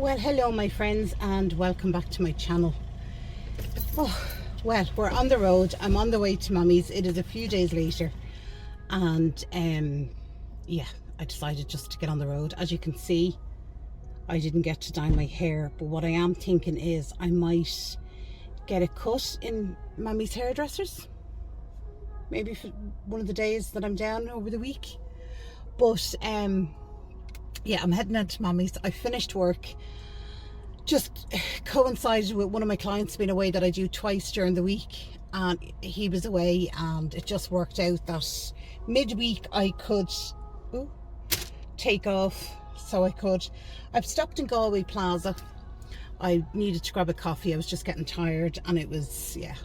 Well, hello my friends, and welcome back to my channel. Oh, well, we're on the road. I'm on the way to Mummy's. It is a few days later, and yeah, I decided just to get on the road. As you can see, I didn't get to dye my hair, but what I am thinking is I might get a cut in Mummy's hairdressers, maybe for one of the days that I'm down over the week. But yeah, I'm heading out to Mummy's. I finished work. Just coincided with one of my clients being away that I do twice during the week, and he was away, and it just worked out that midweek I could take off, so I've stopped in Galway Plaza. I needed to grab a coffee. I was just getting tired, and it was, yeah,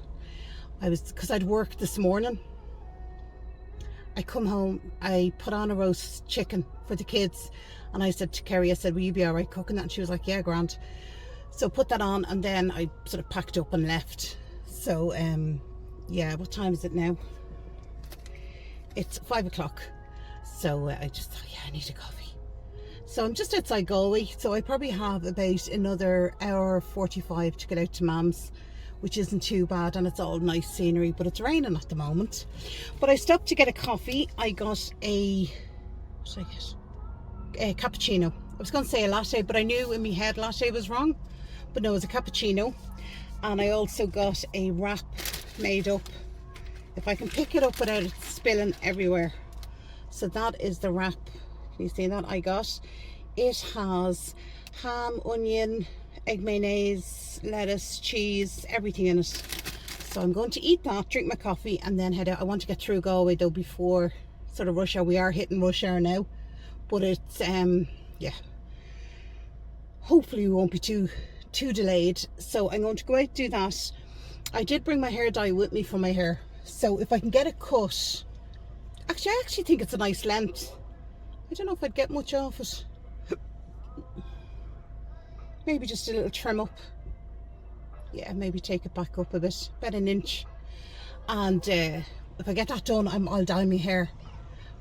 because I'd worked this morning. I come home, I put on a roast chicken for the kids, and I said to Kerry, I said, will you be all right cooking that? And she was like, yeah, grand. So put that on, and then I sort of packed up and left. So yeah, what time is it now? It's 5 o'clock. So I just thought, yeah, I need a coffee. So I'm just outside Galway, so I probably have about another hour 45 to get out to Mam's, which isn't too bad, and it's all nice scenery, but it's raining at the moment. But I stopped to get a coffee. I got a, what did I get? A cappuccino. I was going to say a latte, but I knew in my head latte was wrong, but no, it was a cappuccino. And I also got a wrap made up, if I can pick it up without it spilling everywhere. So that is the wrap. Can you see that I got? It has ham, onion, egg mayonnaise, lettuce, cheese, everything in it. So I'm going to eat that, drink my coffee, and then head out. I want to get through Galway though before sort of rush hour. We are hitting rush hour now, but it's yeah, hopefully we won't be too delayed. So I'm going to go out and do that. I did bring my hair dye with me for my hair, so if I can get a cut, actually I actually think it's a nice length. I don't know if I'd get much off it. Maybe just a little trim up. Yeah, maybe take it back up a bit, about an inch. And if I get that done, I'll dye my hair.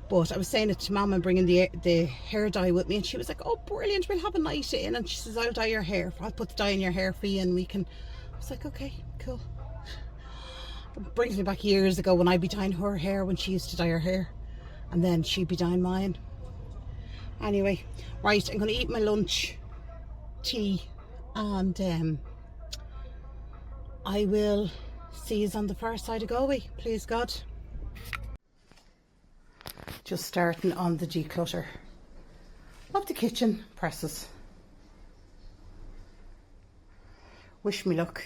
But I was saying it to Mum, I'm bringing the hair dye with me, and she was like, oh brilliant, we'll have a night in. And she says, I'll dye your hair, I'll put the dye in your hair for you, and we can. I was like, okay, cool. It brings me back years ago when I'd be dyeing her hair, when she used to dye her hair, and then she'd be dyeing mine. Anyway, right, I'm going to eat my lunch, tea, and I will see you on the far side of Galway, please God. Just starting on the declutter of the kitchen presses. Wish me luck.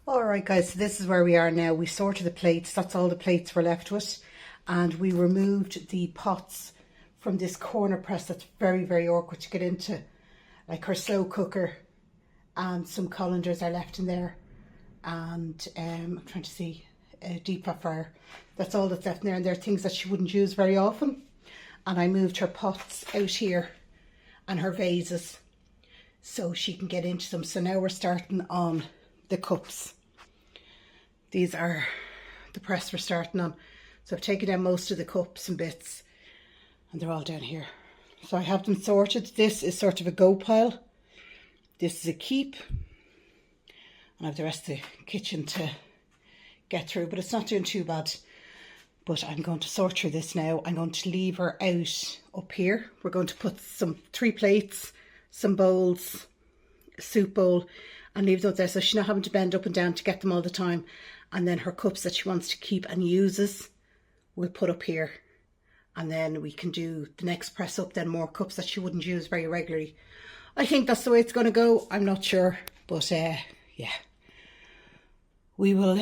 Alright guys, so this is where we are now. We sorted the plates, that's all the plates we're left with, and we removed the pots from this corner press that's very, very awkward to get into. Like her slow cooker and some colanders are left in there, and I'm trying to see, a deep fat fryer. That's all that's left in there, and there are things that she wouldn't use very often. And I moved her pots out here and her vases so she can get into them. So now we're starting on the cups. These are the press we're starting on. So I've taken down most of the cups and bits, and they're all down here. So I have them sorted. This is sort of a go pile. This is a keep. And I have the rest of the kitchen to get through, but it's not doing too bad. But I'm going to sort through this now. I'm going to leave her out up here. We're going to put 3 plates, some bowls, a soup bowl, and leave those there so she's not having to bend up and down to get them all the time. And then her cups that she wants to keep and uses, we'll put up here. And then we can do the next press up, then more cups that she wouldn't use very regularly. I think that's the way it's going to go. I'm not sure, but yeah, we will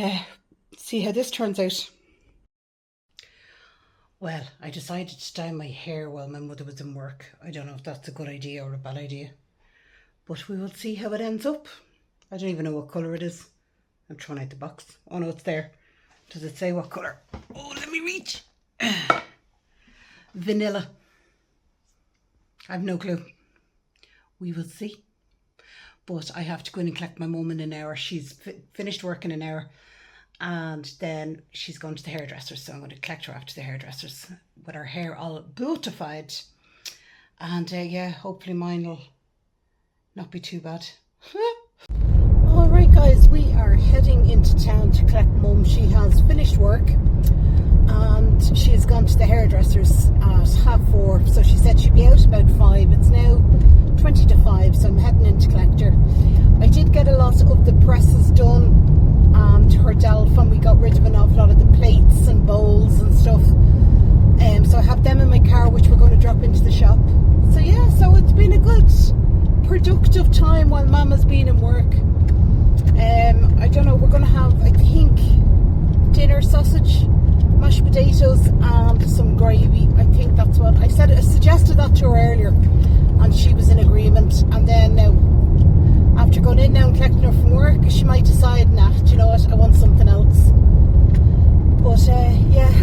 see how this turns out. Well, I decided to dye my hair while my mother was in work. I don't know if that's a good idea or a bad idea, but we will see how it ends up. I don't even know what colour it is. I'm throwing out the box. Oh no, it's there. Does it say what colour? Oh, let me reach. Vanilla. I have no clue. We will see. But I have to go in and collect my mum in an hour. She's finished work in an hour, and then she's going to the hairdresser. So I'm going to collect her after the hairdressers with her hair all beautified. And yeah, hopefully mine will not be too bad. Alright guys, we are heading into town to collect Mum. She has finished work and she has gone to the hairdressers at 4:30, so she said she'd be out about 5. It's now 20 to 5, so I'm heading in to collect her. I did get a lot of the presses done and her Delph, and we got rid of an awful lot of the plates and bowls and stuff. So I have them in my car, which we're going to drop into the shop. So yeah, so it's been a good productive time while Mama's been in work. I don't know, we're going to have, I think, dinner, sausage, mashed potatoes and some gravy. I think that's what I said. I suggested that to her earlier and she was in agreement. And then now, after going in now and collecting her from work, she might decide, nah, do you know what, I want something else. But yeah,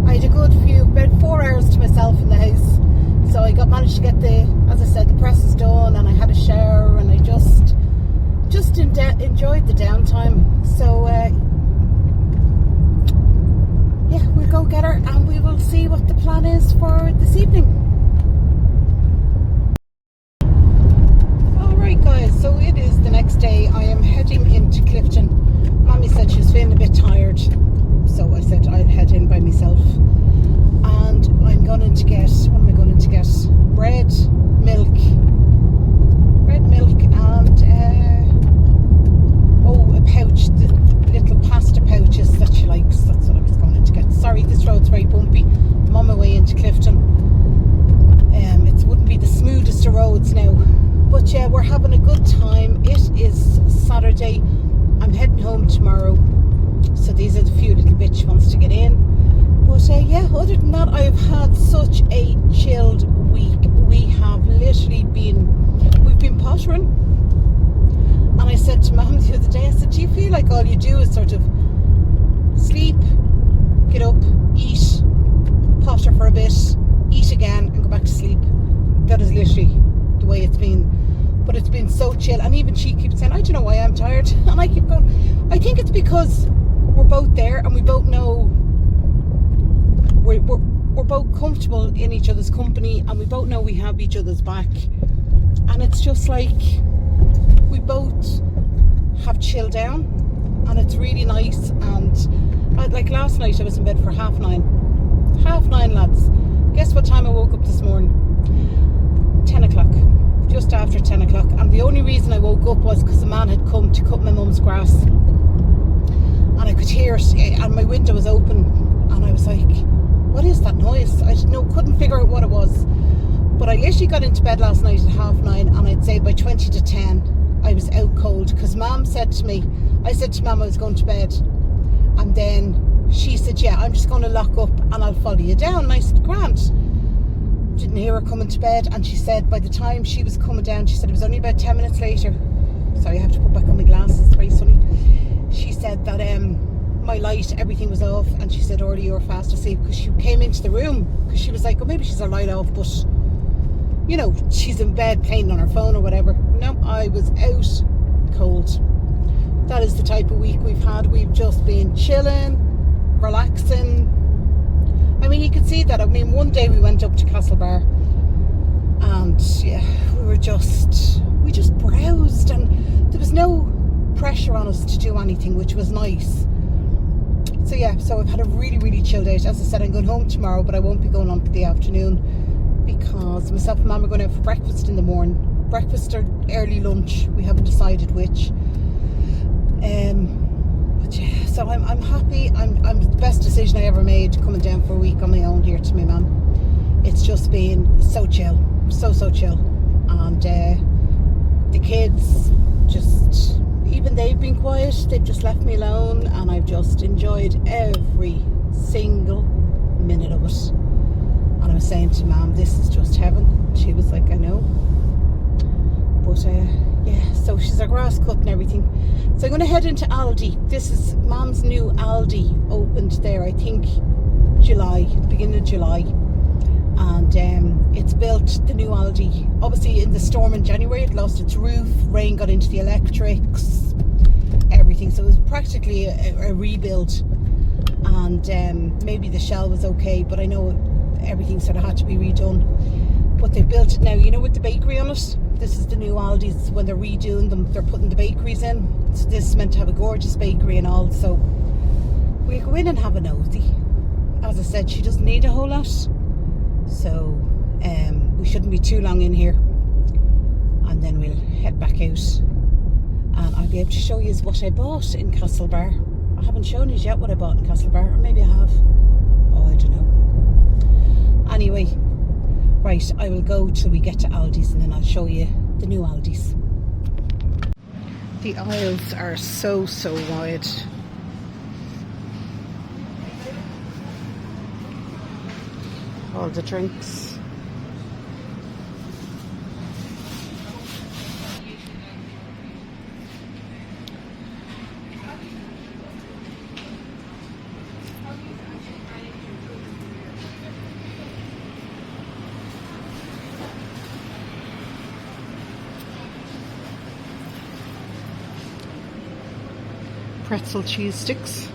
I had a good few, about 4 hours to myself in the house. So I managed to get as I said, the presses done, and I had a shower, and I just enjoyed the downtime. So yeah, we'll go get her and we will see what the plan is for this evening. Alright guys, so it is the next day. I am heading into Clifton. Mommy said she was feeling a bit tired, so I said I'll head in by myself. And I'm going to get, what am I going to get? Bread, milk and a pouch, the little pasta pouches that she likes. That's what I was going to get. Sorry, this road's very bumpy. I'm on my way into Clifton. It wouldn't be the smoothest of roads now, but yeah, we're having a good time. It is Saturday. I'm heading home tomorrow, so these are the few little bits she wants to get in. But yeah, other than that, I've had such a chilled week. We have literally we've been pottering. And I said to Mum the other day, I said, do you feel like all you do is sort of sleep, get up, eat, potter for a bit, eat again and go back to sleep? That is literally the way it's been. But it's been so chill. And even she keeps saying, I don't know why I'm tired. And I keep going, I think it's because we're both there and we both know we're both comfortable in each other's company, and we both know we have each other's back. And it's just like we both have chilled down, and it's really nice. And like last night I was in bed for 9:30, lads. Guess what time I woke up this morning? 10 o'clock, just after 10 o'clock. And the only reason I woke up was because the man had come to cut my mum's grass, and I could hear it, and my window was open, and I was like, what is that noise? I couldn't figure out what it was. But I literally got into bed last night at 9:30, and I'd say by 20 to 10 I was out cold, because Mum said to me, I said to Mum I was going to bed, and then she said, yeah, I'm just going to lock up and I'll follow you down. And I said, grand. Didn't hear her coming to bed, and she said by the time she was coming down, she said it was only about 10 minutes later. Sorry, I have to put back on my glasses, it's very sunny. She said that my light, everything was off, and she said, Orly, you were fast asleep, because she came into the room, because she was like, oh, maybe she's her light off, but you know, she's in bed playing on her phone or whatever. No, I was out cold. That is the type of week we've had. We've just been chilling, relaxing. I mean, you could see that. I mean, one day we went up to Castlebar, and yeah, we just browsed, and there was no pressure on us to do anything, which was nice. So yeah, so I've had a really, really chilled out. As I said, I'm going home tomorrow, but I won't be going on for the afternoon, because myself and Mum are going out for breakfast in the morning. Breakfast or early lunch, we haven't decided which. But yeah, so I'm happy. I'm the best decision I ever made, coming down for a week on my own here to my mum. It's just been so chill, so chill. And the kids, just, even they've been quiet. They've just left me alone, and I've just enjoyed every single minute of it. And I was saying to Mum, this is just heaven. She was like, I know. But yeah, so she's her grass cut and everything. So I'm going to head into Aldi. This is Mum's new Aldi, opened there, I think July, beginning of July. And it's built, the new Aldi. Obviously in the storm in January it lost its roof, rain got into the electrics, everything. So it was practically a rebuild. And maybe the shell was okay, but I know everything sort of had to be redone. but they built it now, you know, with the bakery on it. This is the new Aldi's. When they're redoing them, they're putting the bakeries in. So this is meant to have a gorgeous bakery and all, so we'll go in and have a nosy. As I said, she doesn't need a whole lot, so we shouldn't be too long in here, and then we'll head back out and I'll be able to show you what I bought in Castlebar. I haven't shown you yet what I bought in Castlebar, or maybe I have. Oh, I don't know. Anyway, right, I will go till we get to Aldi's and then I'll show you the new Aldi's. The aisles are so wide. All the drinks. Pretzel cheese sticks.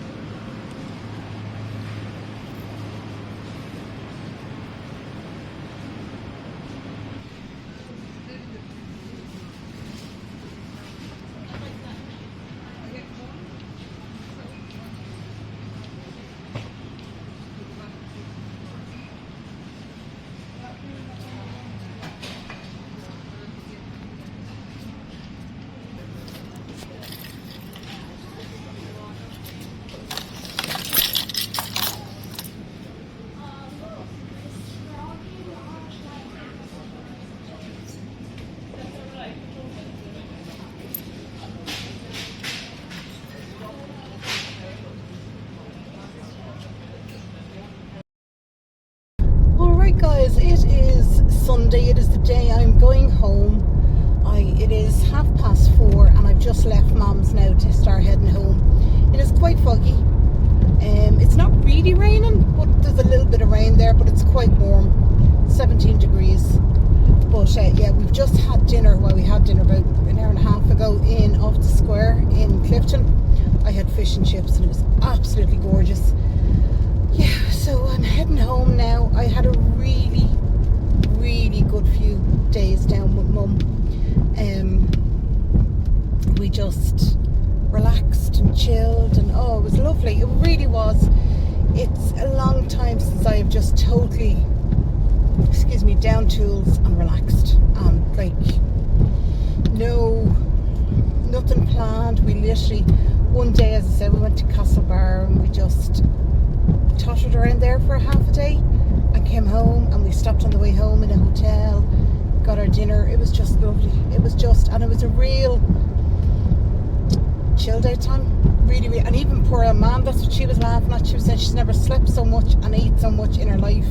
Alright guys, it is Sunday. It is the day I'm going home. It is 4:30 and I've just left Mum's now to start heading home. It is quite foggy. It's not really raining, but there's a little bit of rain there, but it's quite warm, 17 degrees. But yeah, we've just had dinner. Well, we had dinner about an hour and a half ago in off the square in Clifton. I had fish and chips and it was absolutely gorgeous. Yeah, so I'm heading home now. I had a really good few days down with Mum. We just relaxed and chilled, and oh, it was lovely. It really was. It's a long time since I have just totally, excuse me, down tools and relaxed. Like, nothing planned. We literally, one day, as I said, we went to Castlebar and we just tottered around there for half a day. I came home and we stopped on the way home in a hotel, got our dinner. It was just lovely. It was just, and it was a real chilled out time. Really, and even poor old Mum, that's what she was laughing at. She was saying she's never slept so much and ate so much in her life.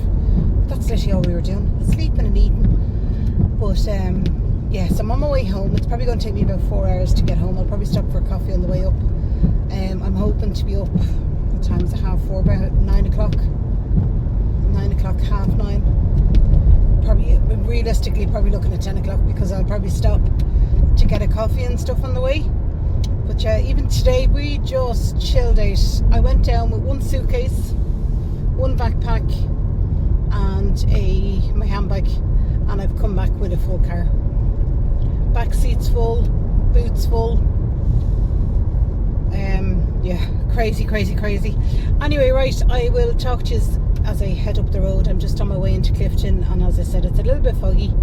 That's literally all we were doing, sleeping and eating. But yeah, so I'm on my way home. It's probably going to take me about 4 hours to get home. I'll probably stop for a coffee on the way up. I'm hoping to be up, what time is it, 4:30, about 9 o'clock. 9 o'clock, 9:30. Probably, realistically, probably looking at 10 o'clock because I'll probably stop to get a coffee and stuff on the way. But yeah, even today we just chilled out. I went down with one suitcase, one backpack and my handbag, and I've come back with a full car. Back seats full, boots full. Yeah, crazy. Anyway, right, I will talk to you as I head up the road. I'm just on my way into Clifton, and as I said, it's a little bit foggy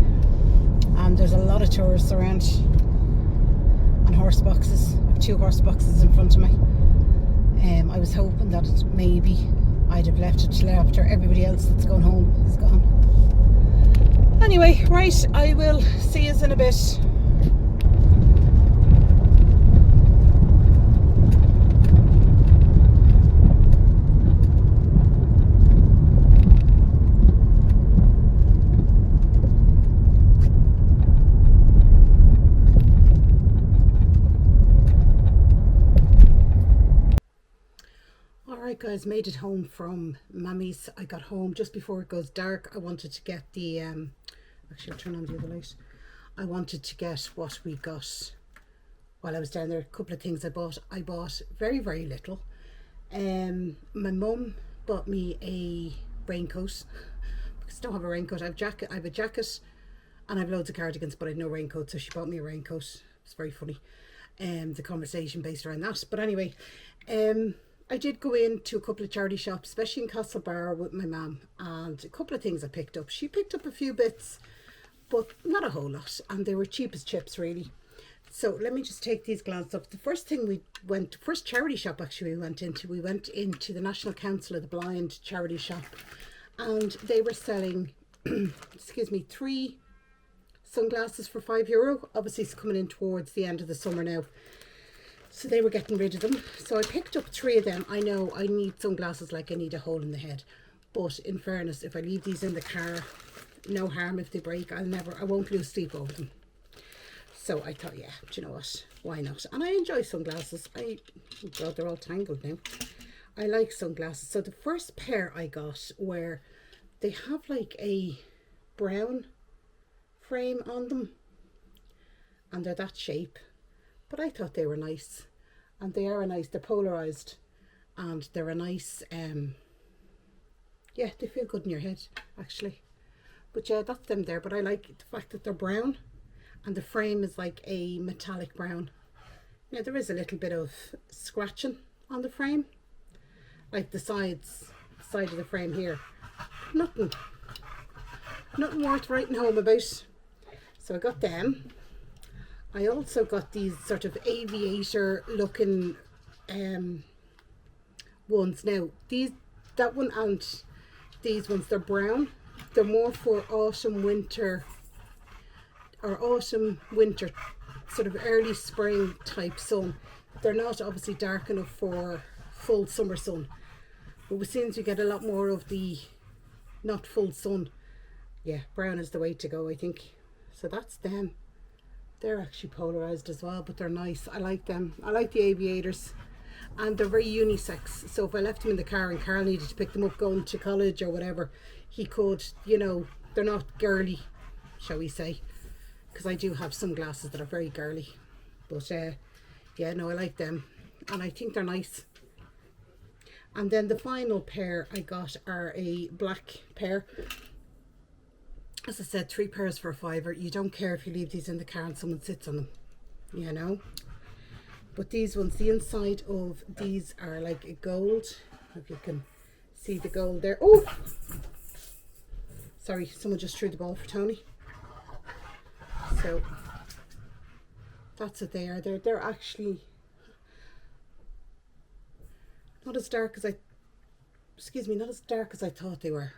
and there's a lot of tourists around and horse boxes. I have 2 horse boxes in front of me. I was hoping that maybe I'd have left it till after everybody else that's going home is gone. Anyway, right, I will see you in a bit. Alright guys, made it home from Mammy's. I got home just before it goes dark. I wanted to get the actually I'll turn on the other light. I wanted to get what we got while I was down there. A couple of things I bought very little. My mum bought me a raincoat because I don't have a raincoat. I have a jacket and I've loads of cardigans, but I've no raincoat, so she bought me a raincoat. It's very funny, the conversation based around that. But anyway, I did go into a couple of charity shops, especially in Castlebar with my mum, and a couple of things I picked up. She picked up a few bits, but not a whole lot, and they were cheap as chips, really. So let me just take these glasses up. The first charity shop actually we went into the National Council of the Blind charity shop, and they were selling, excuse me, 3 sunglasses for €5. Obviously it's coming in towards the end of the summer now, so they were getting rid of them. So I picked up 3 of them. I know I need sunglasses like I need a hole in the head, but in fairness, if I leave these in the car, no harm if they break. I won't lose sleep over them. So I thought, yeah, do you know what, why not? And I enjoy sunglasses. Oh God, they're all tangled now. I like sunglasses. So the first pair I got were, they have like a brown frame on them, and they're that shape, but I thought they were nice, and they are nice. They're polarized, and they're a nice, yeah, they feel good in your head actually. But yeah, that's them there. But I like the fact that they're brown, and the frame is like a metallic brown. Now there is a little bit of scratching on the frame, like the side of the frame here. Nothing worth writing home about. So I got them. I also got these sort of aviator looking ones. Now that one and these ones, they're brown. They're more for autumn winter, sort of early spring type sun. They're not obviously dark enough for full summer sun, but we seem to get a lot more of the not full sun. Yeah, brown is the way to go, I think. So that's them. They're actually polarized as well, but they're nice. I like them. I like the aviators, and they're very unisex. So if I left them in the car and Carl needed to pick them up going to college or whatever, he could, you know. They're not girly, shall we say, because I do have some glasses that are very girly. But yeah, no, I like them, and I think they're nice. And then the final pair I got are a black pair. As I said, 3 pairs for €5. You don't care if you leave these in the car and someone sits on them, you know. But these ones, the inside of these are like a gold. If you can see the gold there. Oh, sorry, someone just threw the ball for Tony. So that's what they are. They're actually not as dark as not as dark as I thought they were,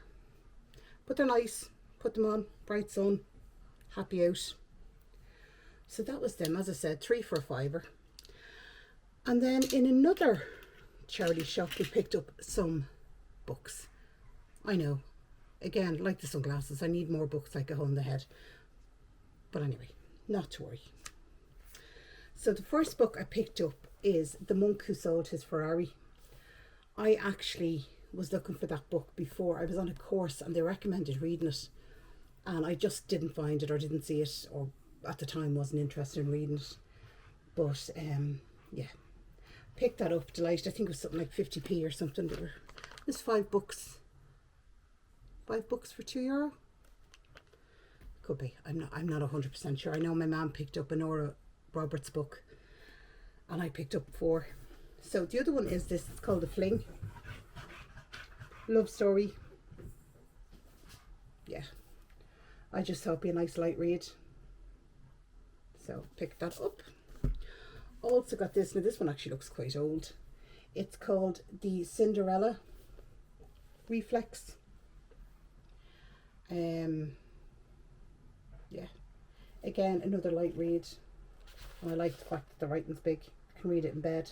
but they're nice. Put them on, bright sun, happy out. So that was them. As I said, 3 for €5. And then in another charity shop we picked up some books. I know, again, like the sunglasses, I need more books like a hole in the head. But anyway, not to worry. So the first book I picked up is The Monk Who Sold His Ferrari. I actually was looking for that book before. I was on a course and they recommended reading it, and I just didn't find it or didn't see it, or at the time wasn't interested in reading it. But yeah, picked that up, delighted. I think it was something like 50p or something. It was 5 books. 5 books for €2. Could be. I'm not 100% sure. I know my mum picked up a Nora Roberts book, and I picked up 4. So the other one is this. It's called The Fling. Love story. Yeah, I just thought it'd be a nice light read, so picked that up. Also got this. Now this one actually looks quite old. It's called The Cinderella Reflex. Yeah, again, another light read, and I like the fact that the writing's big. I can read it in bed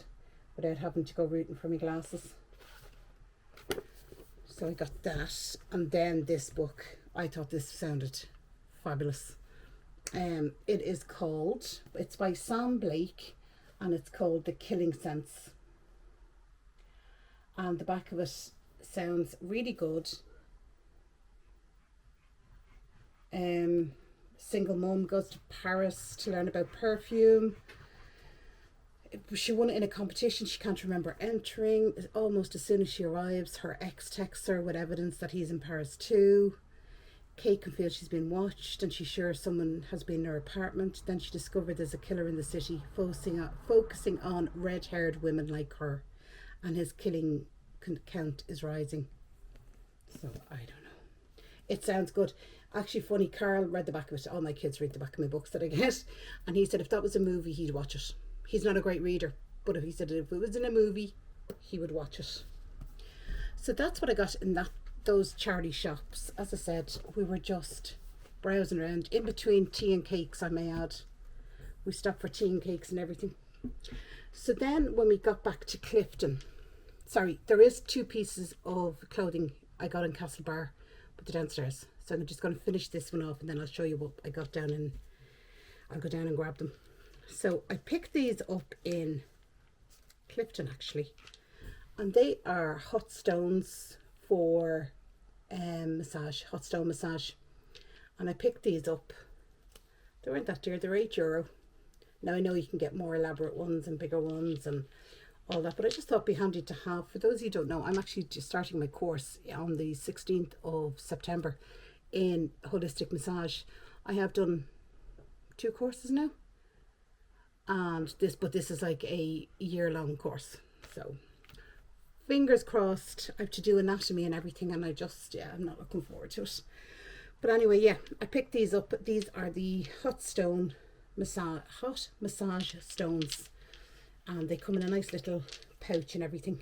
without having to go rooting for my glasses. So I got that. And then this book, I thought this sounded fabulous. It is called, it's by Sam Blake, and it's called The Killing Sense. And the back of it sounds really good. Single mum goes to Paris to learn about perfume. She won it in a competition she can't remember entering. Almost as soon as she arrives, her ex texts her with evidence that he's in Paris too. Kate can feel she's been watched and she's sure someone has been in her apartment. Then she discovered there's a killer in the city focusing on red-haired women like her, and his killing count is rising. So I don't know. It sounds good. Actually funny, Carl read the back of it. All my kids read the back of my books that I get, and he said if that was a movie he'd watch it. He's not a great reader, but if he said if it was in a movie he would watch it. So that's what I got in those charity shops. As I said, we were just browsing around in between tea and cakes, I may add. We stopped for tea and cakes and everything. So then when we got back to Clifton, sorry, there is 2 pieces of clothing I got in Castlebar, but they're downstairs. So I'm just going to finish this one off and then I'll show you what I got down and I'll go down and grab them. So I picked these up in Clifton actually, and they are hot stones for massage, hot stone massage. And I picked these up. They weren't that dear, they're €8. Now I know you can get more elaborate ones and bigger ones and all that, but I just thought it'd be handy to have. For those of you who don't know, I'm actually just starting my course on the 16th of September in holistic massage. I have done 2 courses now, and this is like a year-long course, so fingers crossed. I have to do anatomy and everything, and I'm not looking forward to it. But anyway, yeah, I picked these up. These are the hot massage stones, and they come in a nice little pouch and everything.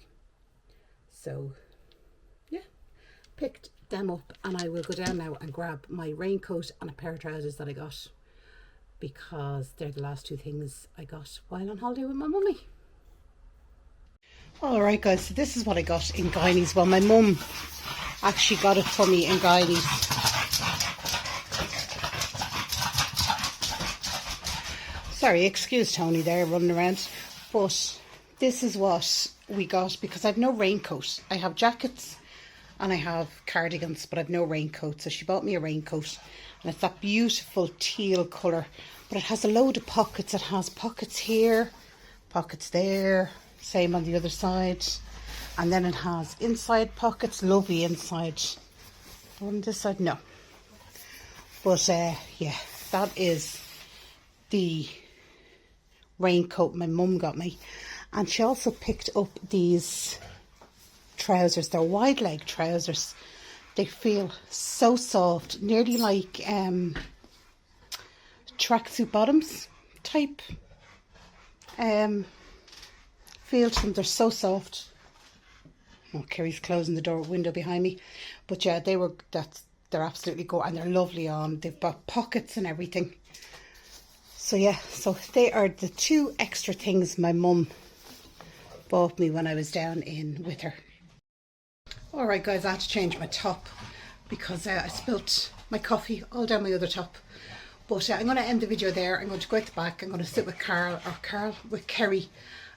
So yeah, picked them up, and I will go down now and grab my raincoat and a pair of trousers that I got, because they're the last 2 things I got while on holiday with my mummy. Alright guys, so this is what I got in Guineas. Well, my mum actually got it for me in Guineas. Sorry, excuse Tony there running around. But this is what we got, because I have no raincoat. I have jackets and I have cardigans, but I have no raincoat. So she bought me a raincoat, and it's that beautiful teal colour, but it has a load of pockets. It has pockets here, pockets there, same on the other side, and then it has inside pockets, lovely inside. On this side, no. But yeah, that is the raincoat my mum got me. And she also picked up these trousers. They're wide leg trousers. They feel so soft, nearly like tracksuit bottoms type feel to them. They're so soft. Oh, Kerry's closing the window behind me. But yeah, they're absolutely gorgeous, and they're lovely on. They've got pockets and everything. So yeah, so they are the 2 extra things my mum bought me when I was down in with her. Alright guys, I had to change my top because I spilt my coffee all down my other top. But I'm going to end the video there. I'm going to go at the back. I'm going to sit with with Kerry,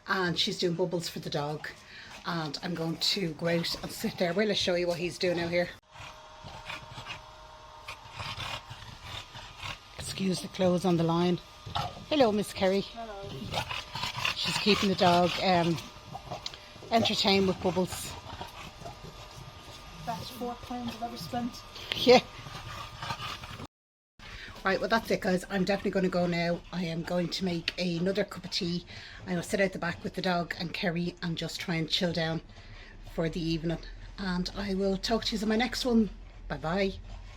and she's doing bubbles for the dog. And I'm going to go out and sit there. Well, I'll show you what he's doing out here. Excuse the clothes on the line. Hello, Miss Kerry. Hello. She's keeping the dog entertained with bubbles. Best £4 I've ever spent. Yeah. Right, well that's it guys. I'm definitely going to go now. I am going to make another cup of tea. I will sit out the back with the dog and Kerry and just try and chill down for the evening. And I will talk to you in my next one. Bye bye.